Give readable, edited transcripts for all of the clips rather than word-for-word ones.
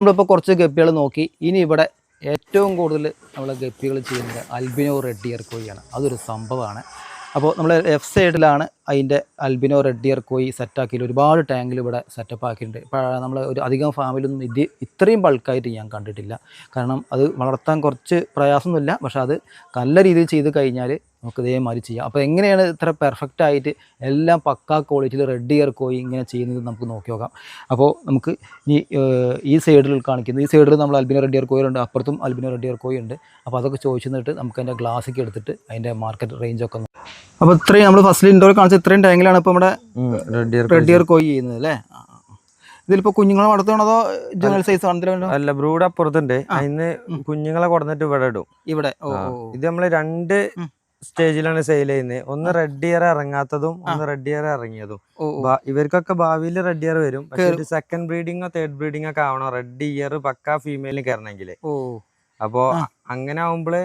നമ്മളിപ്പോൾ കുറച്ച് ഗപ്പികൾ നോക്കി. ഇനി ഇവിടെ ഏറ്റവും കൂടുതൽ നമ്മൾ ഗപ്പികൾ ചെയ്യുന്നത് അൽബിനോ റെഡ് ഇയർ കോഴിയാണ്. അതൊരു സംഭവമാണ്. അപ്പോൾ നമ്മൾ ലെഫ്റ്റ് സൈഡിലാണ് അതിൻ്റെ അൽബിനോ റെഡ് ഇയർ കോഴി സെറ്റാക്കിയിട്ട് ഒരുപാട് ടാങ്കിൽ ഇവിടെ സെറ്റപ്പ് ആക്കിയിട്ടുണ്ട്. ഇപ്പോൾ നമ്മൾ ഒരു അധികം ഫാമിലൊന്നും ഇത്രയും ബൾക്കായിട്ട് ഞാൻ കണ്ടിട്ടില്ല. കാരണം അത് വളർത്താൻ കുറച്ച് പ്രയാസമൊന്നുമില്ല. പക്ഷേ അത് നല്ല രീതിയിൽ ചെയ്ത് കഴിഞ്ഞാൽ നമുക്ക് ഇതേമാതിരി ചെയ്യാം. അപ്പോൾ എങ്ങനെയാണ് ഇത്ര പെർഫെക്റ്റ് ആയിട്ട് എല്ലാം പക്കാ ക്വാളിറ്റിയിൽ റെഡ് ഇയർ കോഴി ഇങ്ങനെ ചെയ്യുന്നത് നമുക്ക് നോക്കി നോക്കാം. അപ്പോൾ നമുക്ക് ഈ സൈഡിൽ കാണിക്കുന്നത്, ഈ സൈഡിൽ നമ്മൾ അൽബിനോ റെഡ് ഇയർ കോഴിയുണ്ട്, അപ്പുറത്തും അൽബിനോ റെഡ് ഇയർ കോഴി ഉണ്ട്. അപ്പോൾ അതൊക്കെ ചോദിച്ചു നിന്നിട്ട് നമുക്ക് അതിൻ്റെ ഗ്ലാസ്സിക്ക് എടുത്തിട്ട് അതിൻ്റെ മാർക്കറ്റ് റേഞ്ചൊക്കെ. അപ്പോൾ ഇത്രയും നമ്മൾ ഫസ്റ്റിൽ ഇൻഡോർ കാണിച്ച ഇത്രയും ടാങ്കിലാണ് ഇപ്പോൾ നമ്മുടെ റെഡ് ഇയർ കോഴി ചെയ്യുന്നത് അല്ലേ? ഇതിലിപ്പോൾ കുഞ്ഞുങ്ങളെ വളർത്തണോ അതോ ജനറൽ സൈസ് ആണെങ്കിലും? അല്ല, ബ്രൂഡ് അപ്പുറത്തുണ്ട്. അതിന് കുഞ്ഞുങ്ങളെ കൊടുത്തിട്ട് ഇവിടെ ഇടും. ഇവിടെ ഇത് നമ്മൾ രണ്ട് സ്റ്റേജിലാണ് സെയിൽ ചെയ്യുന്നത്. ഒന്ന് റെഡ് ഇയർ ഇറങ്ങാത്തതും ഒന്ന് റെഡ് ഇയർ ഇറങ്ങിയതും. ഇവർക്കൊക്കെ ഭാവിയിൽ റെഡ് ഇയർ വരും. പക്ഷെ സെക്കൻഡ് ബ്രീഡിങ്ങോ തേർഡ് ബ്രീഡിംഗ് ഒക്കെ ആവണം റെഡ് ഇയർ പക്കാ ഫീമെയിലിന് കയറണമെങ്കിൽ. അപ്പോ അങ്ങനെ ആവുമ്പോള്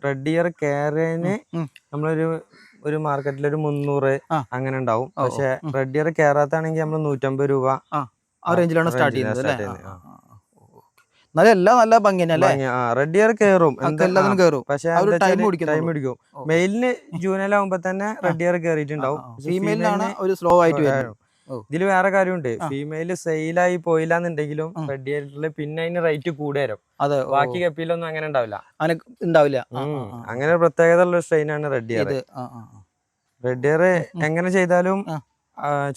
റെഡ് ഇയർ കയറിന് നമ്മളൊരു മാർക്കറ്റിൽ ഒരു 300 അങ്ങനെ ഉണ്ടാവും. പക്ഷെ റെഡ് ഇയർ കയറാത്താണെങ്കിൽ നമ്മൾ 150 രൂപ ആ റേഞ്ചിലാണ് സ്റ്റാർട്ട് ചെയ്യുന്നത്. നല്ല ഭംഗി റെഡ് ഇയർ കയറും, എല്ലാത്തിനും കയറും. പക്ഷെ ടൈം പിടിക്കും. മെയിലിന് ജൂനിലാവുമ്പോ തന്നെ റെഡ് ഇയർ കയറിയിട്ടുണ്ടാവും. ഫീമെയിലാണ് ഒരു സ്ലോ ആയിട്ട് വരും. ഇതില് വേറെ കാര്യമുണ്ട്. ഫീമെയില് സെയിലായി പോയില്ലാന്നുണ്ടെങ്കിലും റെഡ് ഇയറിൽ പിന്നെ അതിന് റേറ്റ് കൂടിവരും. ബാക്കി കപ്പിയിലൊന്നും അങ്ങനെ ഉണ്ടാവില്ല. അങ്ങനെ പ്രത്യേകത ഉള്ള സ്ട്രെയിൻ ആണ് റെഡ് ഇയർ. റെഡ് ഇയർ എങ്ങനെ ചെയ്താലും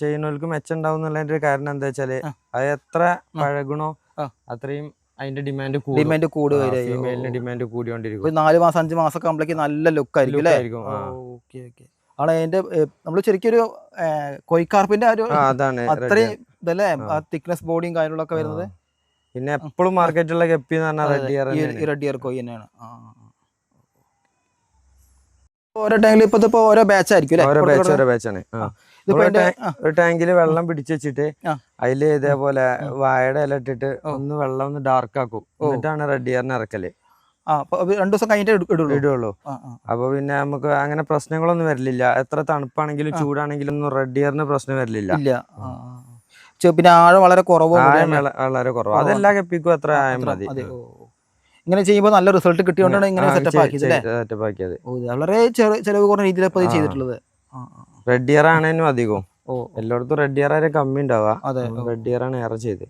ചെയ്യുന്നവർക്ക് മെച്ചം ഉണ്ടാവും എന്നുള്ളതിന്റെ കാരണം എന്താ വെച്ചാല് അത് എത്ര പഴകണോ അത്രയും അതിന്റെ ഡിമാൻഡ് കൂടും. ഫീമെയിലിന് ഡിമാൻഡ് കൂടിക്കൊണ്ടിരിക്കും. 4 മാസം 5 മാസം ഒക്കെ ആകുമ്പോഴേക്കും നല്ല ലുക്ക് ആയിരിക്കും. ആണ് അതിന്റെ നമ്മൾ ശരിക്കും ഒരു കൊയ്ക്കാർപ്പിന്റെ അത്രയും ഇതല്ലേ തിക്നെസ് ബോഡിയും കാര്യങ്ങളൊക്കെ വരുന്നത്. പിന്നെ എപ്പോഴും മാർക്കറ്റിലുള്ള ഗപ്പി എന്ന് പറഞ്ഞാൽ റെഡ് ഇയർ കോഴി തന്നെയാണ്. ഓരോ ടാങ്കിൽ ഇപ്പൊ ഓരോ ബാച്ച് ആയിരിക്കും. ഓരോ ബാച്ചാണ്. ഒരു ടാങ്കില് വെള്ളം പിടിച്ചു വെച്ചിട്ട് അതില് ഇതേപോലെ വാഴയുടെ ഇല ഇട്ടിട്ട് വെള്ളം ഒന്ന് ഡാർക്ക് ആക്കും. എന്നിട്ടാണ് റെഡ് ഇയറിന് ഇറക്കല്. 2 ദിവസം കഴിഞ്ഞിട്ട് ഇടുള്ളൂ. അപ്പൊ പിന്നെ നമുക്ക് അങ്ങനെ പ്രശ്നങ്ങളൊന്നും വരില്ല. എത്ര തണുപ്പാണെങ്കിലും ചൂടാണെങ്കിലും ഒന്നും റെഡ് ഇയറിന് പ്രശ്നം വരില്ല. പിന്നെ ആഴം വളരെ കുറവ്. അതെല്ലാ കപ്പിക്കും അത്ര ആയം മതി. ഇങ്ങനെ ചെയ്യുമ്പോൾ നല്ല റിസൾട്ട് കിട്ടിയോണ്ടാണ് ഇങ്ങനെ സെറ്റപ്പ് ആക്കിയത്. വളരെ ചെലവ് കുറഞ്ഞ രീതിയിലാണ് ചെയ്തിട്ടുള്ളത്. റെഡ് ഇയർ ആണേനും അധികം. എല്ലായിടത്തും റെഡ് ഇയർ ആരെ കമ്മി ഉണ്ടാവുക. റെഡ് ഇയർ ആണ് ഏറെ ചെയ്ത്.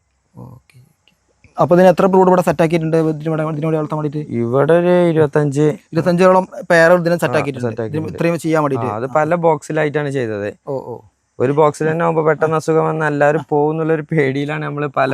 അപ്പൊ ഇതിന് എത്ര ബ്രൂഡ് ഇവിടെ സെറ്റ് ആക്കിയിട്ടുണ്ട് വളർത്താൻ വേണ്ടിട്ട്? ഇവിടെ ഒരു 25-ഓളം പേർ ഇതിനെ സെറ്റ് ആക്കിയിട്ടുണ്ട് ഇത്രയും ചെയ്യാൻ വേണ്ടിട്ട്. അത് പല ബോക്സിലായിട്ടാണ് ചെയ്തത്. ഒരു ബോക്സിൽ തന്നെ ആവുമ്പോ പെട്ടെന്ന് അസുഖം വന്ന എല്ലാവരും പോകുന്നുള്ളൊരു പേടിയിലാണ് നമ്മള് പല